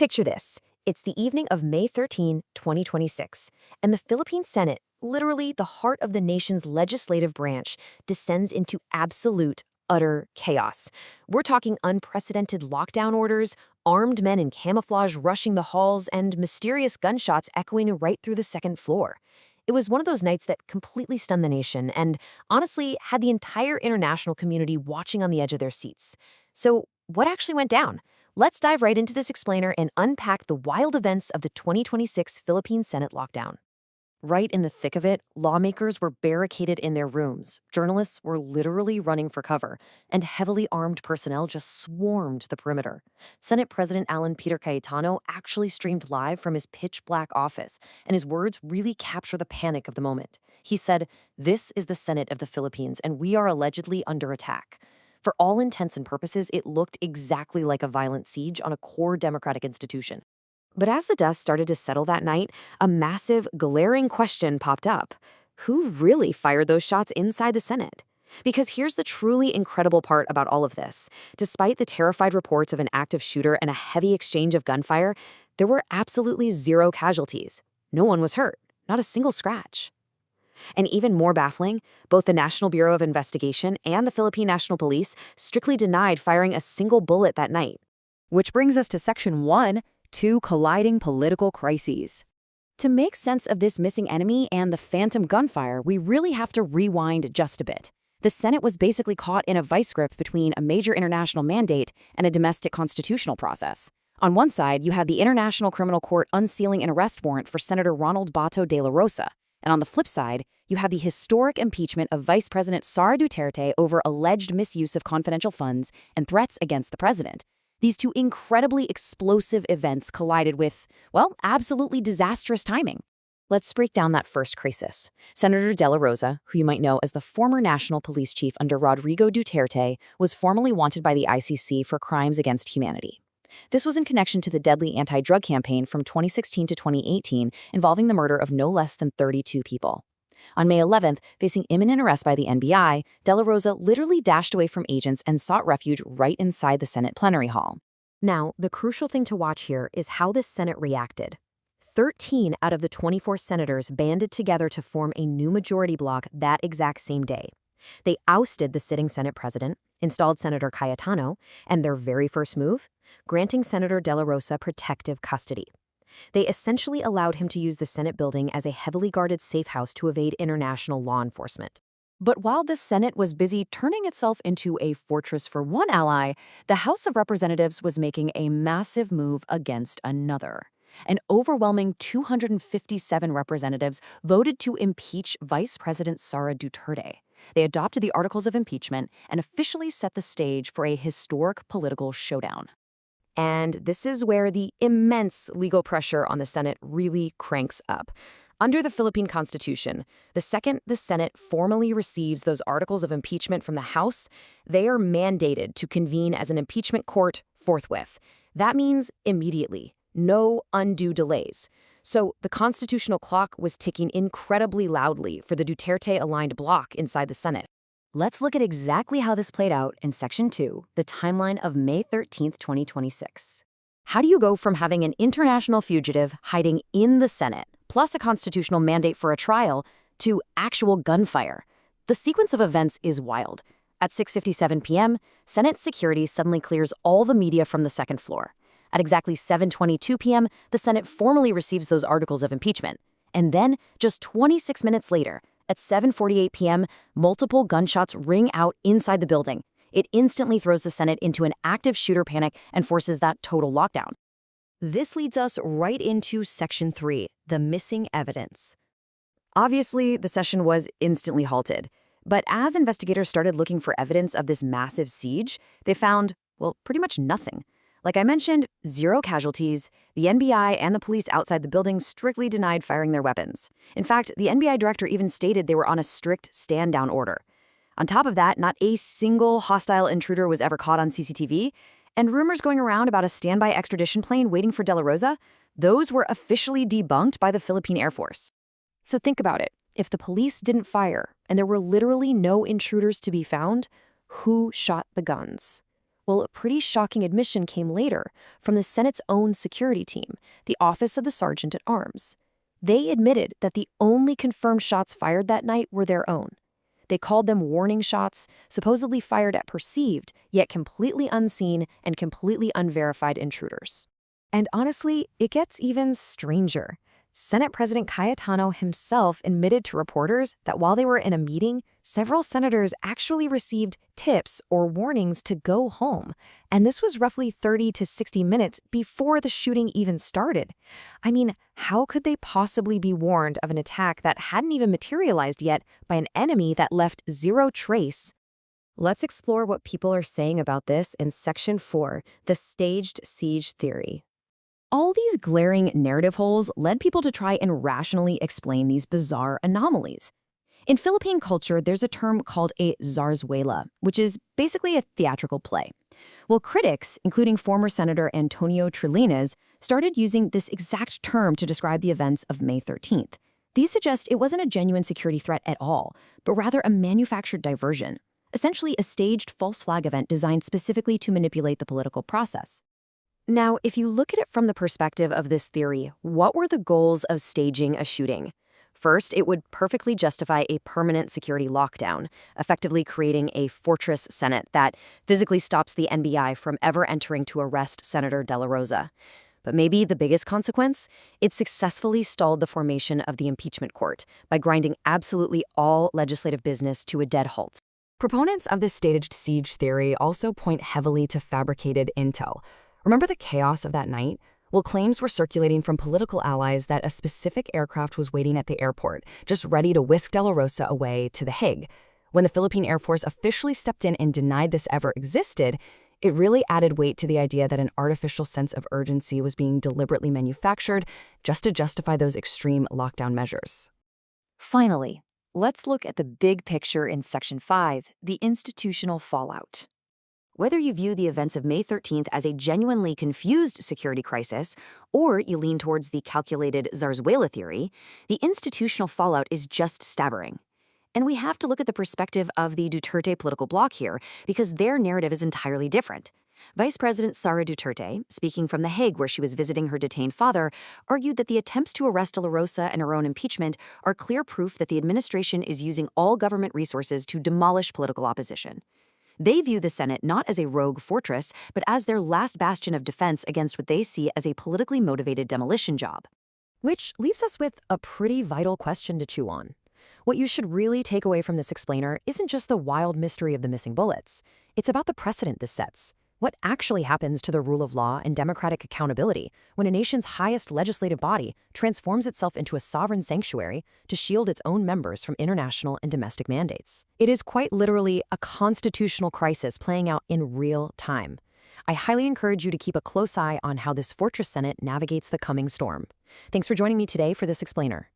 Picture this. It's the evening of May 13, 2026, and the Philippine Senate, literally the heart of the nation's legislative branch, descends into absolute, utter chaos. We're talking unprecedented lockdown orders, armed men in camouflage rushing the halls, and mysterious gunshots echoing right through the second floor. It was one of those nights that completely stunned the nation and, honestly, had the entire international community watching on the edge of their seats. So, what actually went down? Let's dive right into this explainer and unpack the wild events of the 2026 Philippine Senate lockdown. Right in the thick of it, lawmakers were barricaded in their rooms, journalists were literally running for cover, and heavily armed personnel just swarmed the perimeter. Senate President Alan Peter Cayetano actually streamed live from his pitch-black office, and his words really capture the panic of the moment. He said, "This is the Senate of the Philippines, and we are allegedly under attack." For all intents and purposes, it looked exactly like a violent siege on a core democratic institution. But as the dust started to settle that night, a massive, glaring question popped up. Who really fired those shots inside the Senate? Because here's the truly incredible part about all of this. Despite the terrified reports of an active shooter and a heavy exchange of gunfire, there were absolutely zero casualties. No one was hurt, not a single scratch. And even more baffling, both the National Bureau of Investigation and the Philippine National Police strictly denied firing a single bullet that night. Which brings us to Section 1, two colliding political crises. To make sense of this missing enemy and the phantom gunfire, we really have to rewind just a bit. The Senate was basically caught in a vice grip between a major international mandate and a domestic constitutional process. On one side, you had the International Criminal Court unsealing an arrest warrant for Senator Ronald Bato de la Rosa. And on the flip side, you have the historic impeachment of Vice President Sara Duterte over alleged misuse of confidential funds and threats against the president. These two incredibly explosive events collided with, well, absolutely disastrous timing. Let's break down that first crisis. Senator De La Rosa, who you might know as the former national police chief under Rodrigo Duterte, was formally wanted by the ICC for crimes against humanity. This was in connection to the deadly anti-drug campaign from 2016 to 2018 involving the murder of no less than 32 people. On May 11th, facing imminent arrest by the NBI, De La Rosa literally dashed away from agents and sought refuge right inside the Senate plenary hall. Now, the crucial thing to watch here is how the Senate reacted. 13 out of the 24 senators banded together to form a new majority bloc that exact same day. They ousted the sitting Senate president, installed Senator Cayetano, and their very first move, granting Senator De La Rosa protective custody. They essentially allowed him to use the Senate building as a heavily guarded safe house to evade international law enforcement. But while the Senate was busy turning itself into a fortress for one ally, the House of Representatives was making a massive move against another. An overwhelming 257 representatives voted to impeach Vice President Sara Duterte. They adopted the articles of impeachment and officially set the stage for a historic political showdown. And this is where the immense legal pressure on the Senate really cranks up. Under the Philippine Constitution, the second the Senate formally receives those articles of impeachment from the House, they are mandated to convene as an impeachment court forthwith. That means immediately, no undue delays. So the constitutional clock was ticking incredibly loudly for the Duterte-aligned bloc inside the Senate. Let's look at exactly how this played out in Section 2, the timeline of May 13th, 2026. How do you go from having an international fugitive hiding in the Senate, plus a constitutional mandate for a trial, to actual gunfire? The sequence of events is wild. At 6:57 p.m., Senate security suddenly clears all the media from the second floor. At exactly 7:22 p.m., the Senate formally receives those articles of impeachment. And then, just 26 minutes later, at 7:48 p.m., multiple gunshots ring out inside the building. It instantly throws the Senate into an active shooter panic and forces that total lockdown. This leads us right into Section 3, the missing evidence. Obviously, the session was instantly halted. But as investigators started looking for evidence of this massive siege, they found, well, pretty much nothing. Like I mentioned, zero casualties. The NBI and the police outside the building strictly denied firing their weapons. In fact, the NBI director even stated they were on a strict stand-down order. On top of that, not a single hostile intruder was ever caught on CCTV, and rumors going around about a standby extradition plane waiting for De La Rosa, those were officially debunked by the Philippine Air Force. So think about it. If the police didn't fire, and there were literally no intruders to be found, who shot the guns? Well, a pretty shocking admission came later from the Senate's own security team, the Office of the Sergeant at Arms. They admitted that the only confirmed shots fired that night were their own. They called them warning shots, supposedly fired at perceived, yet completely unseen and completely unverified intruders. And honestly, it gets even stranger. Senate President Cayetano himself admitted to reporters that while they were in a meeting, several senators actually received tips or warnings to go home. And this was roughly 30 to 60 minutes before the shooting even started. I mean, how could they possibly be warned of an attack that hadn't even materialized yet by an enemy that left zero trace? Let's explore what people are saying about this in Section 4, the staged siege theory. All these glaring narrative holes led people to try and rationally explain these bizarre anomalies. In Philippine culture, there's a term called a zarzuela, which is basically a theatrical play. Well, critics, including former Senator Antonio Trillanes, started using this exact term to describe the events of May 13th. These suggest it wasn't a genuine security threat at all, but rather a manufactured diversion, essentially a staged false flag event designed specifically to manipulate the political process. Now, if you look at it from the perspective of this theory, what were the goals of staging a shooting? First, it would perfectly justify a permanent security lockdown, effectively creating a fortress Senate that physically stops the NBI from ever entering to arrest Senator De La Rosa. But maybe the biggest consequence? It successfully stalled the formation of the impeachment court by grinding absolutely all legislative business to a dead halt. Proponents of this staged siege theory also point heavily to fabricated intel. Remember the chaos of that night? Well, claims were circulating from political allies that a specific aircraft was waiting at the airport, just ready to whisk De La Rosa away to The Hague. When the Philippine Air Force officially stepped in and denied this ever existed, it really added weight to the idea that an artificial sense of urgency was being deliberately manufactured just to justify those extreme lockdown measures. Finally, let's look at the big picture in Section 5, the institutional fallout. Whether you view the events of May 13th as a genuinely confused security crisis, or you lean towards the calculated zarzuela theory, the institutional fallout is just staggering. And we have to look at the perspective of the Duterte political bloc here, because their narrative is entirely different. Vice President Sara Duterte, speaking from The Hague where she was visiting her detained father, argued that the attempts to arrest De La Rosa and her own impeachment are clear proof that the administration is using all government resources to demolish political opposition. They view the Senate not as a rogue fortress, but as their last bastion of defense against what they see as a politically motivated demolition job. Which leaves us with a pretty vital question to chew on. What you should really take away from this explainer isn't just the wild mystery of the missing bullets. It's about the precedent this sets. What actually happens to the rule of law and democratic accountability when a nation's highest legislative body transforms itself into a sovereign sanctuary to shield its own members from international and domestic mandates? It is quite literally a constitutional crisis playing out in real time. I highly encourage you to keep a close eye on how this Fortress Senate navigates the coming storm. Thanks for joining me today for this explainer.